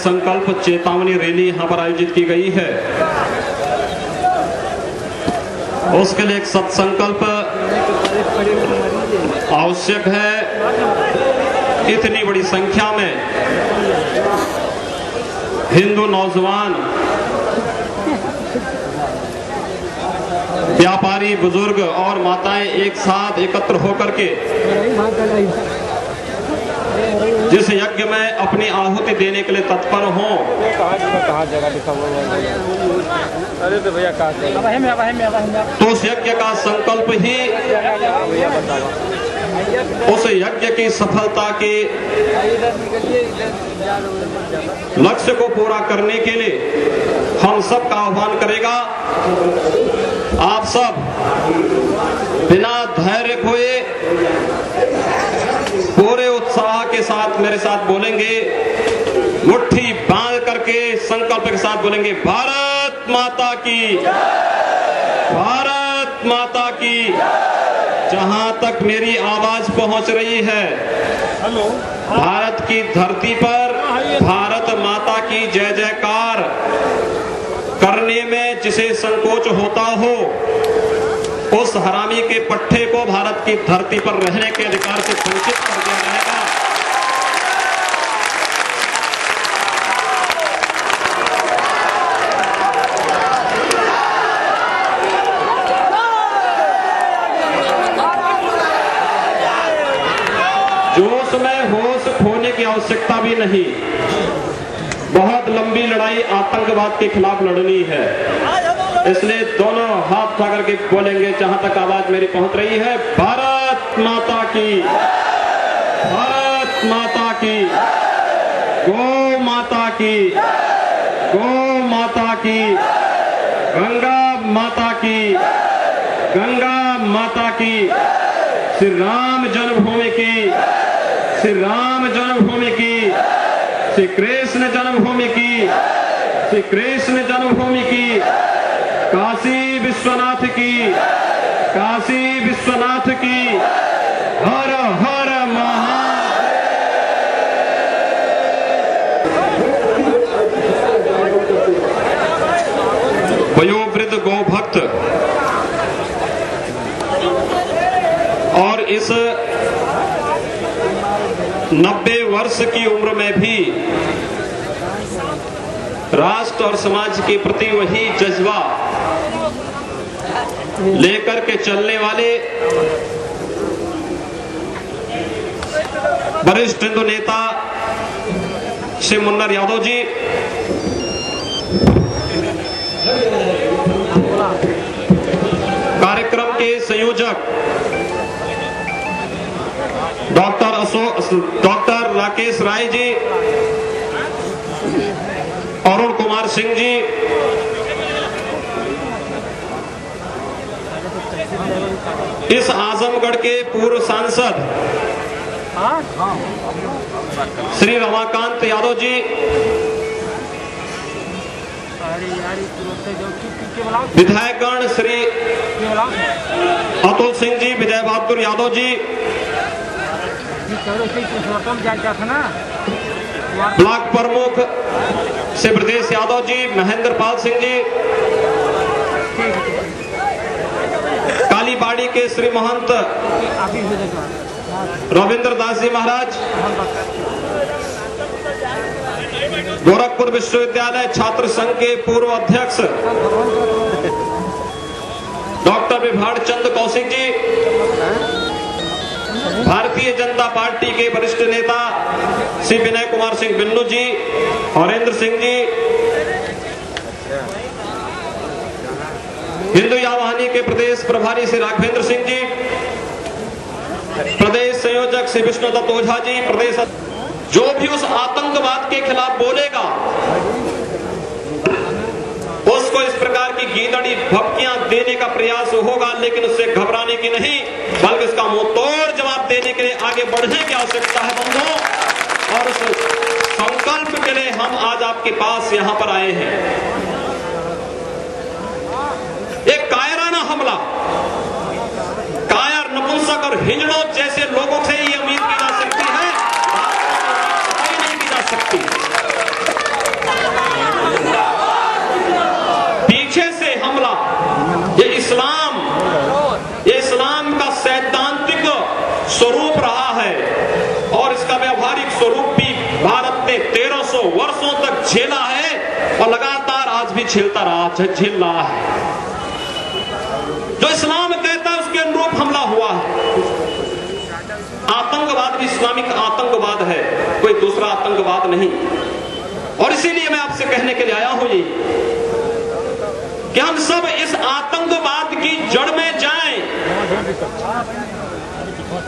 संकल्प चेतावनी रैली यहाँ पर आयोजित की गई है। उसके लिए एक सत्संकल्प आवश्यक है। इतनी बड़ी संख्या में हिंदू नौजवान, व्यापारी, बुजुर्ग और माताएं एक साथ एकत्र होकर के जिस यज्ञ में अपनी आहुति देने के लिए तत्पर हों, तो उस यज्ञ का संकल्प ही उस यज्ञ की सफलता के लक्ष्य को पूरा करने के लिए हम सब का आह्वान करेगा। आप सब बिना धैर्य खोए पूरे उत्साह के साथ मेरे साथ बोलेंगे, मुट्ठी बांध करके संकल्प के साथ बोलेंगे, भारत माता की, भारत माता की। जहां तक मेरी आवाज पहुंच रही है, भारत की धरती पर भारत माता की जय जयकार करने में जिसे संकोच होता हो, उस हरामी के पट्टे को भारत की धरती पर रहने के अधिकार से वंचित कर दिया जाएगा। जोश में होश खोने की आवश्यकता भी नहीं। बहुत लंबी लड़ाई आतंकवाद के खिलाफ लड़नी है, इसलिए दोनों हाथ उठा करके बोलेंगे जहां तक आवाज मेरी पहुंच रही है, भारत माता की, भारत माता की, गौ माता की, गौ माता की, गंगा माता की, गंगा माता की, श्री राम जन्मभूमि की, श्री राम जन्मभूमि की, श्री कृष्ण जन्मभूमि की, श्री कृष्ण जन्मभूमि की, काशी विश्वनाथ की, काशी विश्वनाथ की, हर हर महादेव। वयोवृद्ध गौभक्त और इस 90 वर्ष की उम्र में भी राष्ट्र और समाज के प्रति वही जज्बा लेकर के चलने वाले वरिष्ठ हिंदू नेता श्री मुन्नर यादव जी, कार्यक्रम के संयोजक डॉक्टर राकेश राय जी, अरुण कुमार सिंह जी, इस आजमगढ़ के पूर्व सांसद श्री रमाकांत यादव जी, विधायकगण श्री अतुल सिंह जी, विजय बहादुर यादव जी, ब्लॉक प्रमुख श्री ब्रजेश यादव जी, महेंद्र पाल सिंह जी, कालीबाड़ी के श्री महंत रविंद्र दास जी महाराज, गोरखपुर विश्वविद्यालय छात्र संघ के पूर्व अध्यक्ष डॉक्टर विभाड़ चंद कौशिक जी, भारतीय जनता पार्टी के वरिष्ठ नेता श्री विनय कुमार सिंह बिन्नू जी, हरेंद्र सिंह जी, हिंदू यावानी के प्रदेश प्रभारी श्री राघवेंद्र सिंह जी, प्रदेश संयोजक श्री विष्णुदत्त ओझा जी, प्रदेश जो भी उस आतंकवाद के खिलाफ बोलेगा उसको इस प्रकार की गीदड़ी भपकियां देने का प्रयास होगा, लेकिन उससे घबराने की नहीं, बल्कि इसका मुंह तोड़ जवाब देने के लिए आगे बढ़ने की आवश्यकता है बंधुओं। और उस संकल्प के लिए हम आज आपके पास यहां पर आए हैं। एक कायराना हमला, कायर, नपुंसक और हिजड़ों जैसे लोगों से ये उम्मीद की जा सकती है, नहीं की जा सकती। 150 वर्षों तक झेला है और लगातार आज भी झेलता रहा, झेल रहा है। जो इस्लाम कहता है उसके अनुरूप हमला हुआ है। आतंकवाद भी इस्लामिक आतंकवाद है, कोई दूसरा आतंकवाद नहीं। और इसीलिए मैं आपसे कहने के लिए आया हूं ये कि हम सब इस आतंकवाद की जड़ में जाएं।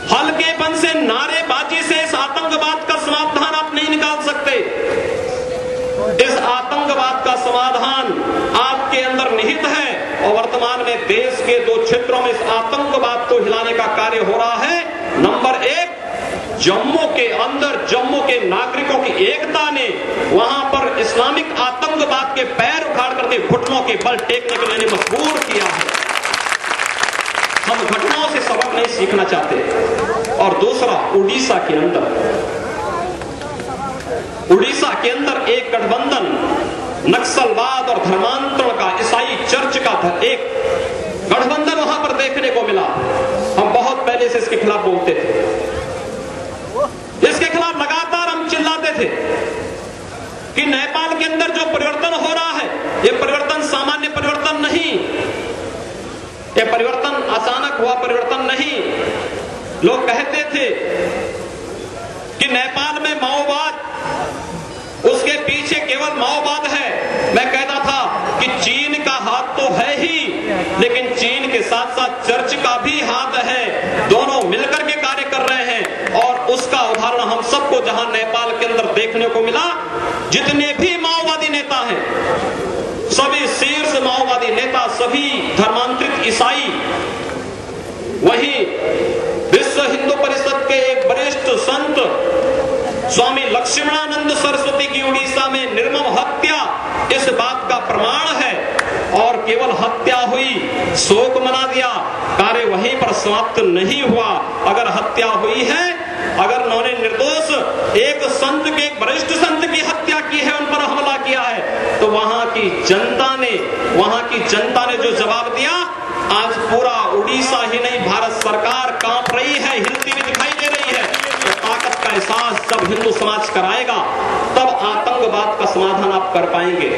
हल्केपन से, नारेबाजी से इस आतंकवाद का समाधान आप नहीं निकाल सकते। इस आतंकवाद का समाधान आपके अंदर निहित है और वर्तमान में देश के 2 क्षेत्रों में इस आतंकवाद को हिलाने का कार्य हो रहा है। नंबर 1, जम्मू के अंदर जम्मू के नागरिकों की एकता ने वहां पर इस्लामिक आतंकवाद के पैर उखाड़ करके घुटनों के बल टेकने के लिए मजबूर किया है। हम घटनाओं से सबक नहीं सीखना चाहते। और दूसरा, उड़ीसा के अंदर एक गठबंधन नक्सलवाद और धर्मांतरण का, ईसाई चर्च का एक गठबंधन वहां पर देखने को मिला। हम बहुत पहले से इसके खिलाफ बोलते थे, इसके खिलाफ लगातार हम चिल्लाते थे कि नेपाल के अंदर जो परिवर्तन हो रहा है, यह परिवर्तन सामान्य परिवर्तन नहीं, यह परिवर्तन अचानक हुआ परिवर्तन नहीं। लोग कहते थे कि नेपाल में माओवाद, उसके पीछे केवल माओवाद है। मैं कहता था कि चीन का हाथ तो है ही, लेकिन चीन के साथ साथ चर्च का भी हाथ है। दोनों मिलकर के कार्य कर रहे हैं और उसका उदाहरण हम सबको जहां नेपाल के अंदर देखने को मिला। जितने भी माओवादी नेता हैं, सभी शीर्ष माओवादी नेता, सभी धर्मांतरित ईसाई। वहीं विश्व हिंदू परिषद के एक वरिष्ठ संत स्वामी लक्ष्मणानंद सरस्वती की उड़ीसा में निर्मम हत्या इस बात का प्रमाण है। और केवल हत्या हुई, शोक मना दिया, कार्य वहीं पर समाप्त नहीं हुआ। अगर हत्या हुई है, अगर उन्होंने निर्दोष एक संत के, एक वरिष्ठ संत की हत्या की है, उन पर हमला किया है, तो वहां की जनता ने जो जवाब दिया, आज पूरा उड़ीसा ही नहीं, भारत सरकार कांप रही है, हिलती हुई दिखाई दे रही है। तो ताकत का एहसास जब हिंदू समाज कराएगा, तब आतंकवाद का समाधान आप कर पाएंगे।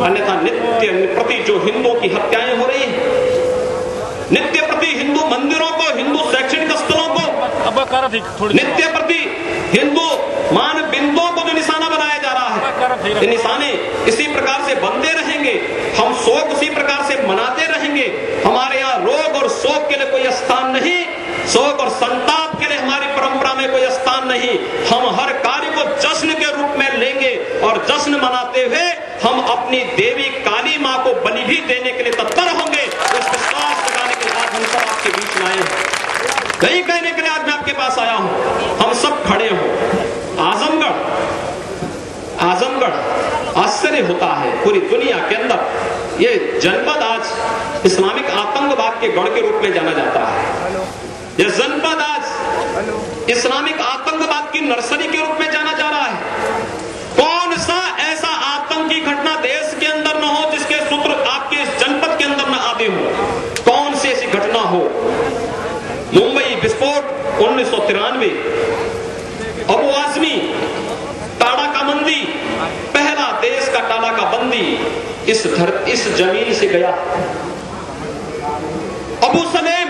अन्यथा नित्य प्रति जो हिंदुओं की हत्याएं हो रही है, नित्य प्रति हिंदू मंदिरों को, हिंदू शैक्षणिक स्थलों को, नित्य प्रति हिंदू मान बिंदुओं को जो निशाना बनाया जा रहा है, ये निशाने इसी प्रकार से बनते रहेंगे। हम शोक उसी प्रकार से मनाते रहेंगे। हमारे यहाँ रोग और शोक के लिए कोई स्थान नहीं, शोक और संताप के लिए हमारी परंपरा में कोई स्थान नहीं। हम हर कार्य को जश्न के रूप में लेंगे और जश्न मनाते हुए हम अपनी देवी काली माँ को बलि भी देने के लिए तत्पर होंगे। इस विश्वास लगाने के बाद हम सब आपके बीच में आए हैं। यही कहने के लिए आज मैं आपके पास आया हूं, हम सब खड़े हो। आजमगढ़ आश्चर्य होता है पूरी दुनिया के अंदर। ये जनपद आज इस्लामिक आतंकवाद के गढ़ के रूप में जाना जाता है। यह जनपद आज इस्लामिक आतंकवाद की नर्सरी के रूप में जाना जा रहा है। कौन सा ऐसा आतंकी घटना देश के अंदर न हो जिसके सूत्र आपके इस जनपद के अंदर न आते हो? कौन सी ऐसी घटना हो? मुंबई विस्फोट 1993, अबू आजमी, टाड़ा का बंदी, पहला देश का टाड़ा का बंदी इस जमीन से गया। अबू सलेम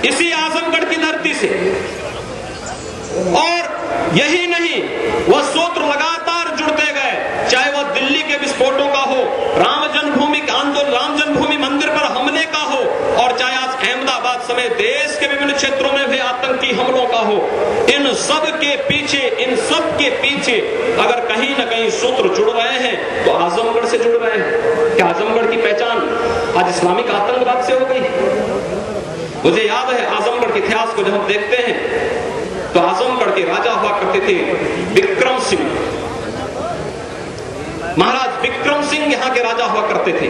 इसी आजमगढ़ की धरती से। और यही नहीं, वह सूत्र लगातार जुड़ते गए, चाहे वह दिल्ली के विस्फोटों का हो, राम जन्मभूमि आंदोलन, राम जन्मभूमि मंदिर पर हमले का हो, और चाहे आज अहमदाबाद समेत देश के विभिन्न क्षेत्रों में भी आतंकी हमलों का हो। इन सब के पीछे अगर कहीं न कहीं सूत्र जुड़ रहे हैं तो आजमगढ़ से जुड़ रहे हैं। क्या आजमगढ़ की पहचान आज इस्लामिक आतंकवाद से हो गई? मुझे याद है आजमगढ़ के इतिहास को जब हम देखते हैं तो आजमगढ़ के राजा हुआ करते थे विक्रम सिंह। महाराज विक्रम सिंह यहाँ के राजा हुआ करते थे।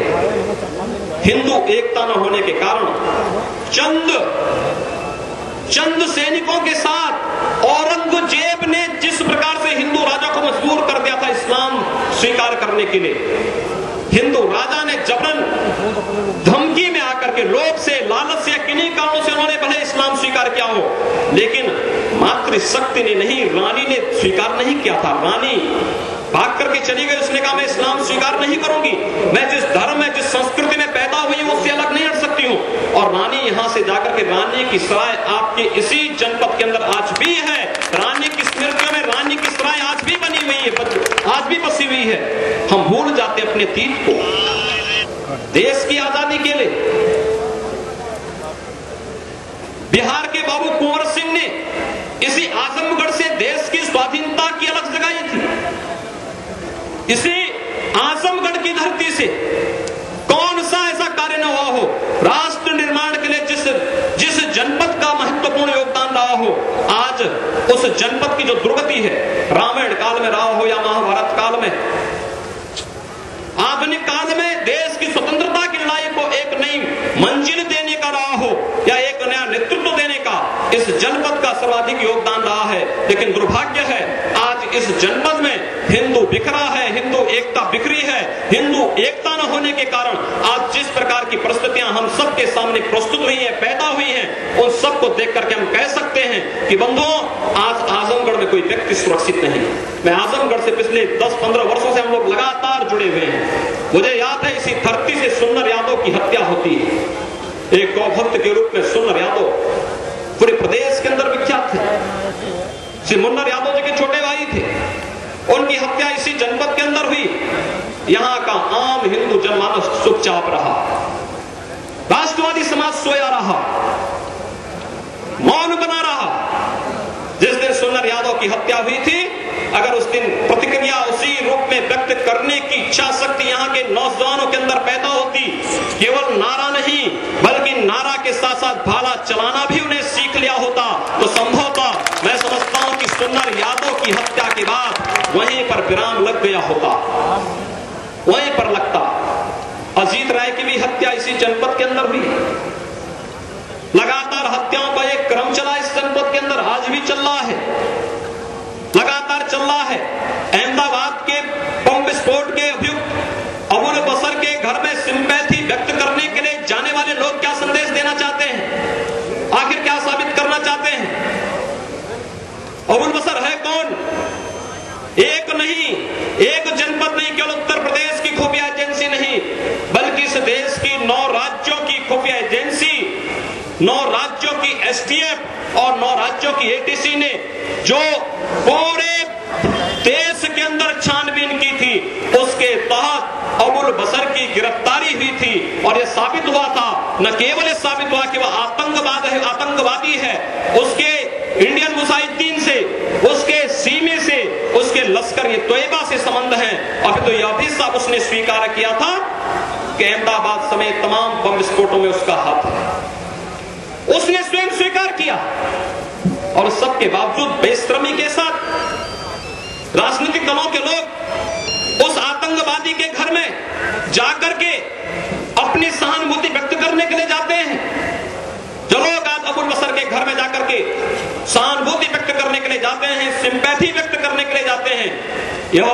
हिंदू एकता न होने के कारण चंद सैनिकों के साथ औरंगजेब ने जिस प्रकार से हिंदू राजा को मजबूर कर दिया था इस्लाम स्वीकार करने के लिए, हिंदू राजा ने जबरन धमकी में आकर के लोभ से, लालच से, किन्हीं कारणों से उन्होंने भले इस्लाम स्वीकार किया हो, लेकिन मातृशक्ति ने नहीं, रानी ने स्वीकार नहीं किया था। रानी भाग करके चली गई, उसने कहा मैं इस्लाम स्वीकार नहीं करूंगी, मैं जिस धर्म में जिस संस्कृति में पैदा हुई हूं उससे अलग नहीं हट सकती हूं। और रानी यहां से जाकर के रानी की सराय आपके इसी जनपद के अंदर आज भी है। रानी की स्मृतियों में रानी की सराय आज भी बनी हुई है, आज भी बसी हुई है। हम भूल जाते अपने अतीत को। देश की आजादी के लिए बिहार के बाबू कुंवर सिंह ने इसी आजमगढ़ से देश की स्वाधीनता की अलग जगाई थी। इसी आजमगढ़ की धरती से कौन सा ऐसा कार्य न हुआ हो राष्ट्र निर्माण के लिए जिस जनपद का महत्वपूर्ण योगदान रहा हो, आज उस जनपद की जो दुर्गति है, रामायण काल में रहा हो या महाभारत काल में, आधुनिक काल में देश की स्वतंत्रता की लड़ाई को एक नई मंजिल देने का रहा हो या एक नया नेतृत्व देने का, इस जनपद का सर्वाधिक योगदान रहा है। लेकिन दुर्भाग्य है आज इस जनपद में हिंदू बिखरा है, हिंदू एकता बिखरी है। हिंदू एकता न होने के कारण आज जिस प्रकार की परिस्थितियां हम सबके सामने प्रस्तुत हुई है, पैदा हुई हैं, उन सबको देख करके हम कह सकते हैं कि बंधुओं, आज आजमगढ़ में कोई व्यक्ति सुरक्षित नहीं। मैं आजमगढ़ से पिछले 10-15 वर्षों से हम लोग लगातार जुड़े हुए हैं। मुझे याद है इसी धरती से सुंदर यादव की हत्या होती है। एक गौभक्त के रूप में सुंदर यादव पूरे प्रदेश के अंदर विख्यात थे। श्री मुन्नर यादव जी के छोटे भाई थे, उनकी हत्या इसी जनपद के अंदर हुई। यहां का आम हिंदू जनमानस चुपचाप रहा, राष्ट्रवादी समाज सोया रहा, मौन बना रहा। जिस दिन सुंदर यादव की हत्या हुई थी, अगर उस दिन प्रतिक्रिया उसी रूप में व्यक्त करने की इच्छा शक्ति यहाँ के नौजवानों के अंदर पैदा होती, केवल नारा नहीं बल्कि नारा के साथ साथ भाला चलाना भी उन्हें सीख लिया होता, तो संभवतः मैं समझता हूं कि सुंदर यादव की हत्या के बाद वहीं पर विराम लग गया होता, वहीं पर लगता। अजीत राय की भी हत्या इसी जनपद के अंदर हुई। लगातार हत्याओं का एक क्रम चला इस जनपद के अंदर, आज भी चल रहा है, लगातार चल रहा है। अहमदाबाद के बम विस्फोट के अभियुक्त अबुल बसर के घर में सिंपैथी व्यक्त करने के लिए जाने वाले लोग क्या संदेश देना चाहते हैं, आखिर क्या साबित करना चाहते हैं? अबुल बसर है कौन? एक नहीं, एक जनपद नहीं, केवल उत्तर प्रदेश की खुफिया एजेंसी नहीं, बल्कि इस देश की 9 राज्यों की खुफिया एजेंसी, 9 राज्यों की एसटीएफ और 9 राज्यों की एटीसी ने जो पूरे देश के अंदर छानबीन की थी, उसके तहत अबुल बसर की गिरफ्तारी हुई थी। और यह साबित हुआ था, न केवल यह साबित हुआ कि वह आतंकवादी है, उसके इंडियन मुजाहिदीन से, उसके सीमे से, उसके लश्कर तोयबा से संबंध है। अभी तो यह भी साफ उसने स्वीकार किया था कि अहमदाबाद समेत तमाम बम विस्फोटों में उसका हाथ है, उसने स्वयं स्वीकार किया। और सबके बावजूद बेशर्मी के साथ राजनीतिक दलों के लोग उस आतंकवादी के घर में जाकर के अपनी सहानुभूति व्यक्त करने के लिए जाते हैं। जो लोग आज अबुल बसर के घर में जाकर के सहानुभूति व्यक्त करने के लिए जाते हैं, सिंपैथी व्यक्त करने के लिए जाते हैं, यह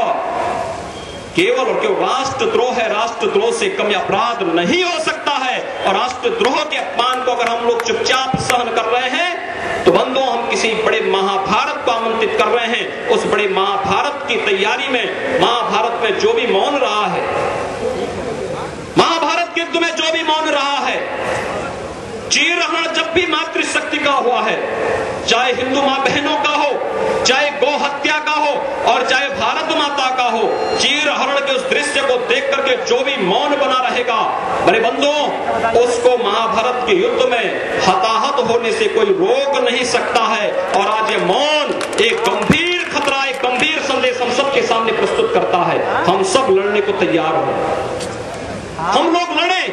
केवल और केवल राष्ट्रद्रोह है। राष्ट्रद्रोह से कम अपराध नहीं हो सकता है। और राष्ट्रद्रोह के अपमान को अगर हम लोग चुपचाप सहन कर रहे हैं, तो बंधुओं, हम किसी बड़े महाभारत को आमंत्रित कर रहे हैं। उस बड़े महाभारत की तैयारी में, महाभारत में जो भी मौन रहा है, महाभारत के युद्ध में जो भी मौन रहा है, चीरहरण जब भी मातृशक्ति का हुआ है, चाहे हिंदू मां बहनों का हो, चाहे गौ हत्या का हो और चाहे भारत माता का हो, चीरहरण के उस दृश्य को देख करके जो भी मौन बना रहेगा, बड़े बंधुओं, उसको महाभारत के युद्ध में हताहत होने से कोई रोक नहीं सकता है। और आज ये मौन एक गंभीर खतरा, एक गंभीर संदेश हम सबके सामने प्रस्तुत करता है। हम सब लड़ने को तैयार हो, हम लोग लड़ें,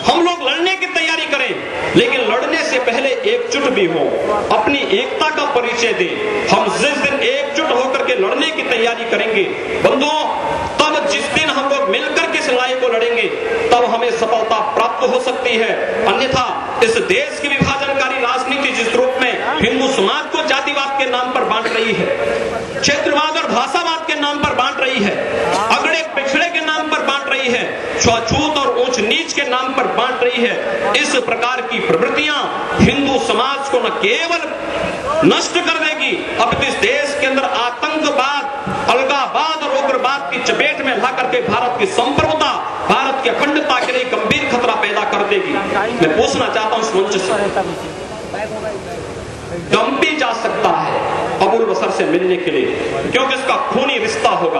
हम लोग लड़ने की तैयारी करें, लेकिन लड़ने से पहले एकजुट भी हो, अपनी एकता का परिचय दें। हम जिस दिन एकजुट होकर के लड़ने की तैयारी करेंगे बंधुओं, तब जिस दिन हम लोग मिलकर के इस लड़ाई को लड़ेंगे, तब हमें सफलता प्राप्त हो सकती है। अन्यथा इस देश की विभाजनकारी राजनीति जिस रूप में हिंदू समाज को जातिवाद के नाम पर बांट रही है, क्षेत्रवाद और भाषावाद के नाम पर बांट रही है, अगड़े पिछड़े के नाम पर बांट रही है, छूत और ऊंच नीच के नाम पर बांट रही है, इस प्रकार की प्रवृत्तियां हिंदू समाज को न केवल नष्ट कर देगी, अब इस देश के अंदर आतंकवाद, अलगावाद और करके भारत की संप्रभुता, भारत की अखंडता के लिए गंभीर खतरा पैदा कर देगी। मैं पूछना चाहता हूं इस मंच से, डंपी जा सकता है अबुल बसर से मिलने के लिए, क्योंकि इसका खूनी रिश्ता होगा,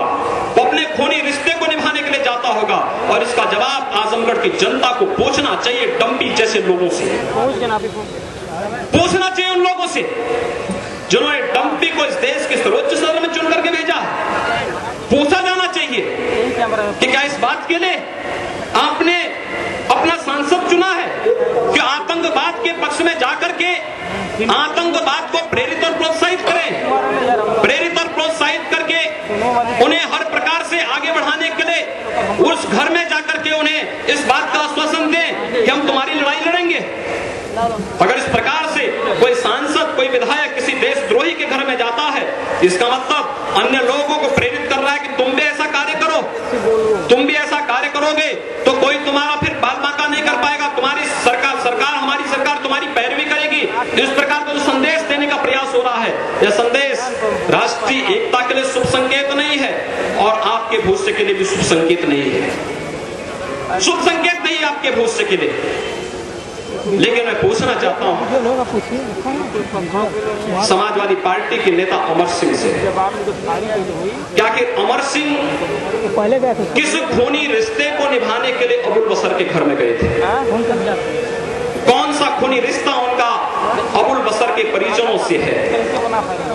वो अपने खूनी रिश्ते को निभाने के लिए जाता होगा, और इसका जवाब आजमगढ़ की जनता को पूछना चाहिए। डंपी जैसे लोगों से पूछना चाहिए, उन लोगों से जिन्होंने डंपी को इस देश के सर्वोच्च सदन में चुन करके भेजा है। पूछा जाना चाहिए कि क्या इस बात के लिए आपने अपना सांसद चुना है कि आतंकवाद के पक्ष में जाकर के आतंकवाद को प्रेरित और प्रोत्साहित करें, प्रेरित और प्रोत्साहित करके उन्हें हर प्रकार से आगे बढ़ाने के लिए उस घर में जाकर के उन्हें इस बात का आश्वासन दें कि हम तुम्हारी लड़ाई लड़ेंगे। अगर इस प्रकार से कोई सांसद, कोई विधायक किसी देशद्रोही के घर में जाता है, इसका मतलब अन्य लोगों को प्रेरित कर रहा है कि तुम भी ऐसा कार्य करो, तुम भी ऐसा कार्य करोगे तो कोई तुम्हारा फिर बाल बांका नहीं कर पाएगा, तुम्हारी सरकार हमारी सरकार तुम्हारी पैरवी करेगी। इस प्रकार का जो संदेश देने का प्रयास हो रहा है, यह संदेश राष्ट्रीय एकता के लिए शुभ संकेत नहीं है और आपके भविष्य के लिए भी शुभ संकेत नहीं है, शुभ संकेत नहीं है आपके भविष्य के लिए। लेकिन मैं पूछना चाहता हूं समाजवादी पार्टी के नेता अमर सिंह से, क्या कि अमर सिंह किस खूनी रिश्ते को निभाने के लिए अबुल बसर के घर में गए थे? कौन सा खूनी रिश्ता उनका अबुल बसर के परिजनों से है?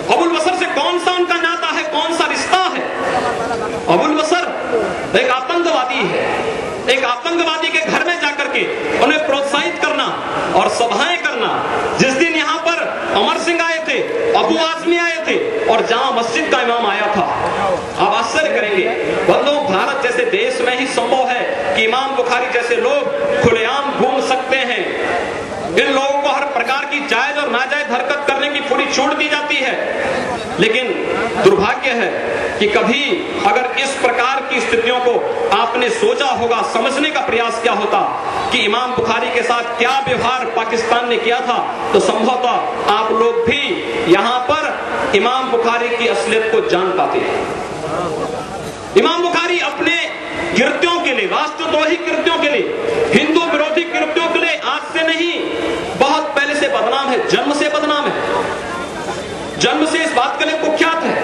अबुल बसर से कौन सा उनका नाता है, कौन सा रिश्ता है? अबुल बसर एक आतंकवादी है, एक आतंकवादी के घर में जाकर के उन्हें प्रोत्साहित करना और सभाएं करना। जिस दिन यहाँ पर अमर सिंह आए थे, अबू आजमी आए थे और जामा मस्जिद का इमाम आया था, आप आश्चर्य करेंगे बंधुओं, भारत जैसे देश में ही संभव है कि इमाम बुखारी जैसे लोग खुलेआम घूम सकते हैं। इन लोगों को हर प्रकार की जायज और नाजायज हरकत करने की पूरी छूट दी जाती है। लेकिन दुर्भाग्य है कि कभी अगर इस प्रकार की स्थितियों को आपने सोचा होगा, समझने का प्रयास किया होता कि इमाम बुखारी के साथ क्या व्यवहार पाकिस्तान ने किया था, तो संभवतः आप लोग भी यहां पर इमाम बुखारी की असलियत को जान पाते। इमाम बुखारी अपने कृत्यों के लिए, राष्ट्रद्रोही कृत्यों के लिए, हिंदू विरोधी कृत्यों के लिए आज से नहीं, बहुत पहले से बदनाम है, जन्म से बदनाम है, जन्म से इस बात के लिए कुख्यात है।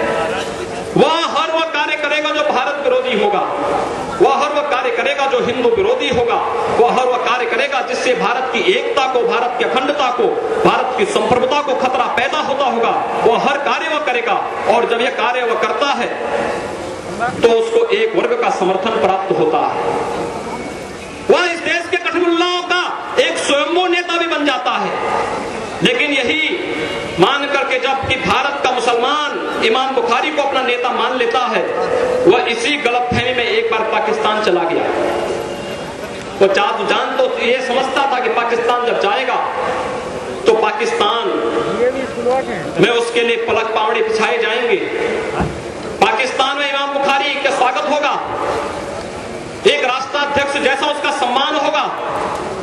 वह कार्य करेगा जो भारत विरोधी होगा, वह कार्य करेगा जो हिंदू विरोधी होगा, वह कार्य करेगा जिससे भारत की एकता को, भारत की अखंडता को, भारत की संप्रभुता को खतरा पैदा होता होगा, वह हर कार्य वह करेगा। और जब यह कार्य वह करता है तो उसको एक वर्ग का समर्थन प्राप्त होता है, वह इस देश के कठमुल्लाओं का एक स्वयंभू नेता भी बन जाता है। लेकिन यही मान करके जब कि भारत का मुसलमान इमाम बुखारी को अपना नेता मान लेता है, वह इसी गलतफहमी में एक बार पाकिस्तान चला गया। वो जान तो ये समझता था कि पाकिस्तान जब जाएगा तो पाकिस्तान में उसके लिए पलक पावड़ी बिछाए जाएंगे, पाकिस्तान में इमाम बुखारी का स्वागत होगा, एक राष्ट्राध्यक्ष जैसा उसका सम्मान होगा।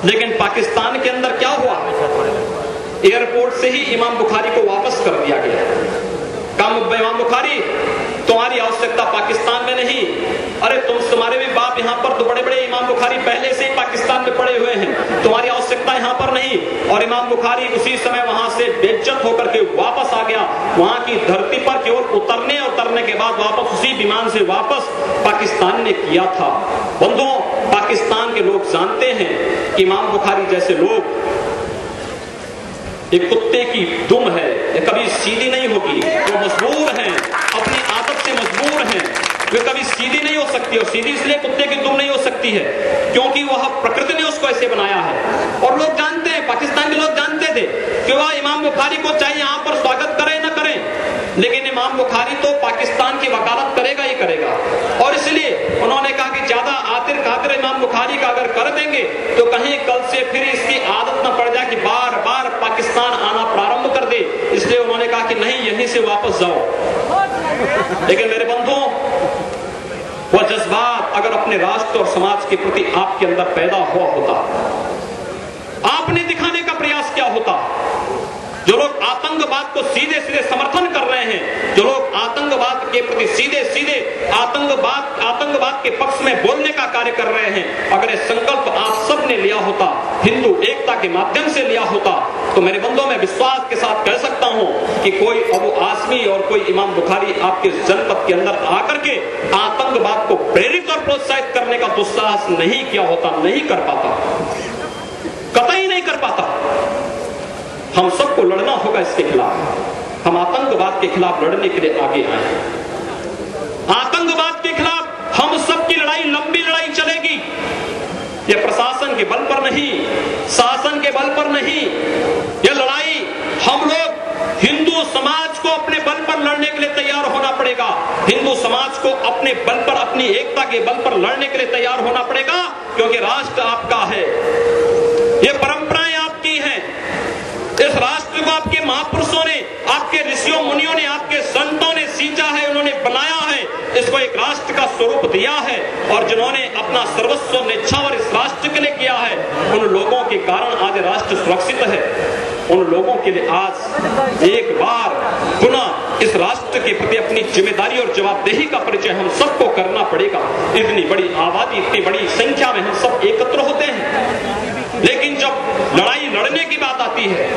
लेकिन पाकिस्तान के अंदर क्या हुआ? एयरपोर्ट से ही इमाम बुखारी को वापस कर दिया गया। कम इमाम बुखारी, तुम्हारी आवश्यकता पाकिस्तान में नहीं, अरे तुम्हारे भी बाप यहाँ पर तो बड़े बड़े इमाम बुखारी पहले से ही पाकिस्तान में पड़े हुए हैं, तुम्हारी आवश्यकता यहाँ पर नहीं। और इमाम बुखारी उसी समय वहां से बेइज्जत होकर के वापस आ गया, वहां की धरती पर केवल उतरने के बाद वापस उसी विमान से वापस पाकिस्तान ने किया था। बंधुओं, पाकिस्तान के लोग जानते हैं कि इमाम बुखारी जैसे लोग एक कुत्ते की दुम है, ये कभी सीधी नहीं होगी, वो मजबूर हैं, अपनी आदत से मजबूर हैं, वे कभी सीधी नहीं हो सकती। और सीधी इसलिए कुत्ते की दुम नहीं हो सकती है क्योंकि वह प्रकृति ने उसको ऐसे बनाया है। और लोग जानते हैं, पाकिस्तान के लोग जानते थे कि वह इमाम बुखारी को चाहे यहाँ पर स्वागत करें न करें, लेकिन इमाम बुखारी तो पाकिस्तान की वकालत करेगा ही करेगा। और इसलिए उन्होंने कहा कि ज्यादा आतिर खातिर इमाम बुखारी का अगर कर देंगे तो कहीं कल से फिर इसकी आदत न पड़ जाए कि बार बार पाकिस्तान आना प्रारंभ कर दे। इसलिए उन्होंने कहा कि नहीं, यहीं से वापस जाओ। लेकिन मेरे बंधुओं, वह जज्बात अगर अपने राष्ट्र और समाज के प्रति आपके अंदर पैदा हुआ होता, आपने दिखाने का प्रयास क्या होता? जो लोग आतंक आतंकवाद को सीधे सीधे समर्थन कर रहे हैं, जो लोग आतंकवाद के प्रति सीधे सीधे आतंकवाद के पक्ष में बोलने का कार्य कर रहे हैं, अगर ये संकल्प आप सब ने लिया होता, हिंदू एकता के माध्यम से लिया होता, तो मेरे बंधुओं में विश्वास के साथ कह सकता हूं कि कोई अबू आसमी और कोई इमाम बुखारी आपके जनपद के अंदर आकर के आतंकवाद को प्रेरित और प्रोत्साहित करने का दुस्साहस नहीं किया होता, नहीं कर पाता, कतई नहीं कर पाता। हम सबको लड़ना होगा इसके खिलाफ। हम आतंकवाद के खिलाफ लड़ने के लिए आगे आए। आतंकवाद के खिलाफ हम सबकी लड़ाई लंबी लड़ाई चलेगी। यह प्रशासन के बल पर नहीं, शासन के बल पर नहीं, यह लड़ाई हम लोग हिंदू समाज को अपने बल पर लड़ने के लिए तैयार होना पड़ेगा। हिंदू समाज को अपने बल पर, अपनी एकता के बल पर लड़ने के लिए तैयार होना पड़ेगा, क्योंकि राष्ट्र आपका है, ये परंपराएं आपकी हैं। इस राष्ट्र को आपके महापुरुषों ने, आपके ऋषियों मुनियों ने, आपके संतों ने सींचा है, उन्होंने बनाया है, इसको एक राष्ट्र का स्वरूप दिया है, और जिन्होंने अपना सर्वस्व न्यौछावर इस राष्ट्र के लिए किया है, उन लोगों के कारण आज राष्ट्र सुरक्षित है। उन लोगों के लिए आज एक बार पुनः इस राष्ट्र के प्रति अपनी जिम्मेदारी और जवाबदेही का परिचय हम सबको करना पड़ेगा। इतनी बड़ी आबादी, इतनी बड़ी संख्या में हम सब एकत्र होते हैं, लेकिन जब लड़ाई लड़ने की बात आती है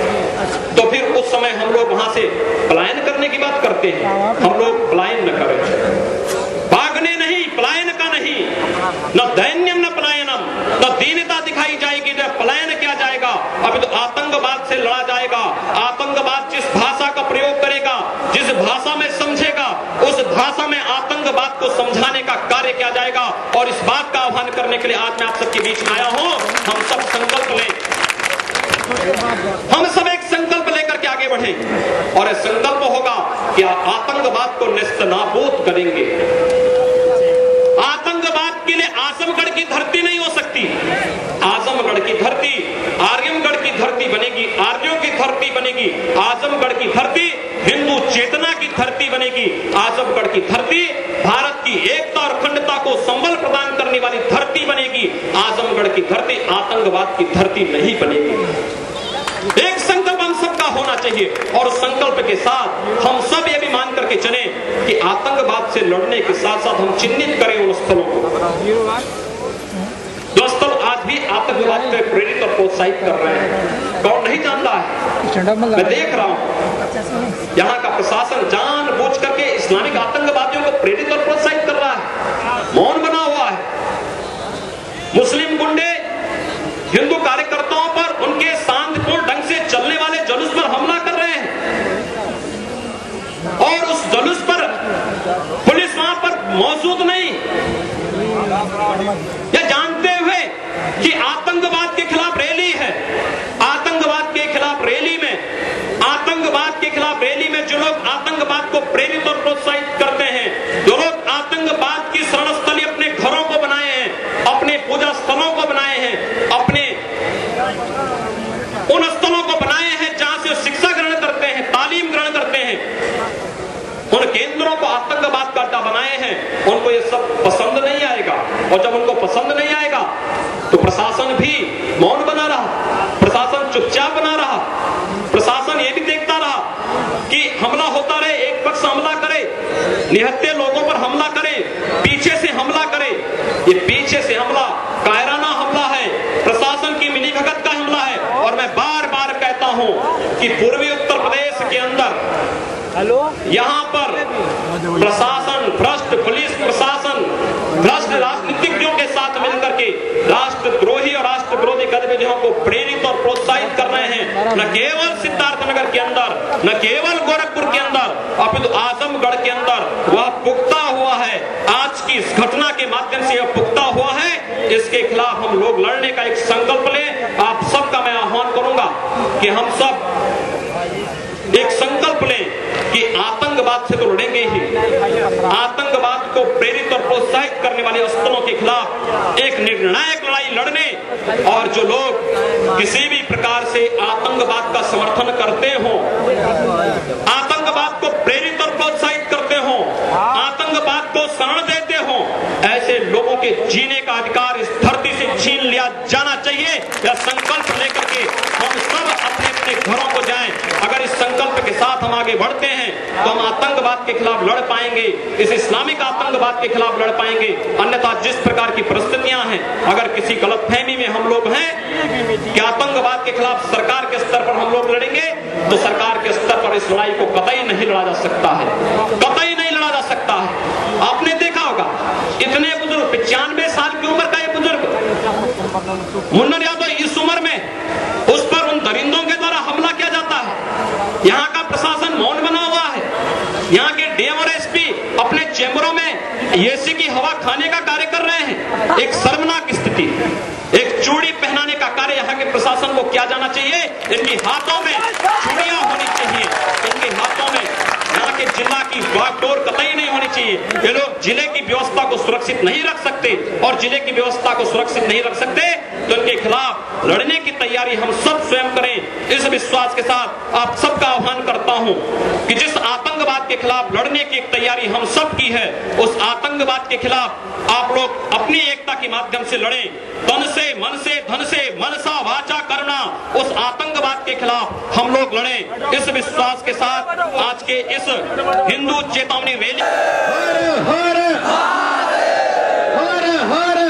तो फिर उस समय हम लोग वहां से पलायन करने की बात करते हैं। हम लोग पलायन न करें, भागने नहीं, पलायन का नहीं, न दैन्यम न पलायनम, न दीनता दिखाई जाएगी, न पलायन किया जाएगा। अभी तो आतंकवाद से लड़ा जाएगा। आतंकवाद जिस भाषा का प्रयोग करेगा, जिस भाषा में समझेगा, उस भाषा में आतंकवाद को समझाने का कार्य किया जाएगा। और इस बात का आह्वान करने के लिए आज मैं आप सबके बीच में आया हूं। हम सब संकल्प लें, हम सब एक संकल्प लेकर के आगे बढ़े, और यह संकल्प होगा कि आतंकवाद को नेस्तनाबूद करेंगे। आतंकवाद के लिए आजमगढ़ की धरती नहीं हो सकती। आजमगढ़ की धरती आर्यमगढ़ की धरती बनेगी, आर्यों की धरती बनेगी। आजमगढ़ की धरती हिंदू चेतना की धरती बनेगी। आजमगढ़ की धरती भारत की एकता और अखंडता को संबल प्रदान करने वाली धरती बनेगी। आजमगढ़ की धरती आतंकवाद की धरती नहीं बनेगी। एक संकल्प हम सबका होना चाहिए, और उस संकल्प के साथ हम सब ये भी मान करके चले कि आतंकवाद से लड़ने के साथ साथ हम चिन्हित करें उन स्थलों को जो स्थल आज भी आतंकवाद पे प्रेरित और प्रोत्साहित कर रहे हैं। कौन नहीं जानता है? मैं देख रहा हूं यहाँ का प्रशासन जानबूझ करके इस्लामिक आतंकवादियों को प्रेरित और प्रोत्साहित कर रहा है, मौन बना हुआ है। मुस्लिम गुंडे हिंदू कार्यकर्ताओं पर, उनके शांतिपूर्ण ढंग से चलने वाले जुलूस पर हमला कर रहे हैं, और उस जुलूस पर पुलिस वहां पर मौजूद नहीं। यह जानते हुए कि आतंकवाद के खिलाफ रैली है, आतंकवाद के खिलाफ रैली में जो लोग आतंकवाद को प्रेरित और प्रोत्साहित करते हैं, जो लोग आतंकवाद की शरणस्थली अपने घरों को बनाए हैं, अपने पूजा स्थलों को बनाए हैं, अपने उन स्थलों को बनाए हैं जहां से शिक्षा ग्रहण करते हैं, तालीम ग्रहण करते हैं, उन केंद्रों को आतंकवाद का अड्डा बनाए हैं, उनको ये सब पसंद नहीं आएगा। और जब उनको पसंद नहीं आएगा तो प्रशासन भी मौन बना रहा, प्रशासन चुपचाप बना रहा, प्रशासन ये भी देखता रहा कि हमला होता रहे, एक पक्ष हमला करे, निहत्थे लोगों पर हमला करे, पीछे से हमला करे। ये पीछे से हमला कायराना हमला है, प्रशासन की मिलीभगत का हमला है। और मैं बार बार कहता हूं कि पूर्वी उत्तर प्रदेश के अंदर यहाँ पर प्रशासन भ्रष्ट, पुलिस प्रशासन भ्रष्ट राजनीतिज्ञों के साथ मिलकर के राष्ट्रद्रोही और राष्ट्र विरोधी गतिविधियों को प्रेरित और प्रोत्साहित कर रहे हैं। न केवल सिद्धार्थनगर के अंदर, न केवल गोरखपुर के अंदर, अपितु आजमगढ़ के अंदर वह पुख्ता हुआ है। आज की इस घटना के माध्यम से यह पुख्ता हुआ है। इसके खिलाफ हम लोग लड़ने का एक संकल्प लें। आप सबका मैं आह्वान करूंगा कि हम सब एक संकल्प लें कि आतंकवाद से तो लड़ेंगे ही, आतंकवाद को प्रेरित और प्रोत्साहित करने वाले स्थलों के खिलाफ एक निर्णायक लड़ाई लड़ने। और जो लोग किसी भी प्रकार से आतंकवाद का समर्थन करते हो, आतंकवाद को प्रेरित और प्रोत्साहित करते हो, आतंकवाद को शरण देते हो, ऐसे लोगों के जीने का अधिकार इस धरती से छीन लिया जाना चाहिए। यह संकल्प लेकर के हम सब अपने अपने घरों को जाएं। अगर इस संकल्प के हम आगे बढ़ते हैं तो हम आतंकवाद के खिलाफ लड़ पाएंगे, इस इस्लामिक आतंकवाद के खिलाफ लड़ पाएंगे। अन्यथा जिस प्रकार की परिस्थितियां हैं, अगर किसी गलतफहमी में हम लोग हैं कि आतंकवाद के खिलाफ सरकार के स्तर पर हम लोग लड़ेंगे, तो सरकार के स्तर पर इस लड़ाई को कतई नहीं लड़ा जा सकता है, कतई नहीं लड़ा जा सकता है। आपने देखा होगा इतने बुजुर्ग, 95 साल की उम्र का ये बुजुर्ग मुन्ना यादव, इस उम्र में उस पर उन दरिंदों के द्वारा हमला किया जाता है। यहाँ का प्रशासन मौन बना हुआ है, यहाँ के डीएम और एसपी अपने चैम्बरों में एसी की हवा खाने का कार्य कर रहे हैं। एक शर्मनाक स्थिति, एक चूड़ी पहनाने का कार्य यहाँ के प्रशासन को किया जाना चाहिए। इनके हाथों में चूड़ियां होनी चाहिए, इनके हाथों में यहाँ के जिला की बागडोर कतई नहीं होनी चाहिए। ये लोग जिले की व्यवस्था को सुरक्षित नहीं रख सकते, और जिले की व्यवस्था को सुरक्षित नहीं रख सकते तो इनके खिलाफ लड़ने की तैयारी हम सब स्वयं करें। इस विश्वास के साथ आप सबका आह्वान करता हूं कि जिस आतंकवाद के खिलाफ लड़ने की एक तैयारी हम सब की है, उस आतंकवाद के खिलाफ आप लोग अपनी एकता के माध्यम से लड़ें, तन से, मन से, धन से, मनसा वाचा करना, उस आतंकवाद के खिलाफ हम लोग लड़ें। इस विश्वास के साथ आज के इस हिंदू चेतावनी रैली हर हर हर हर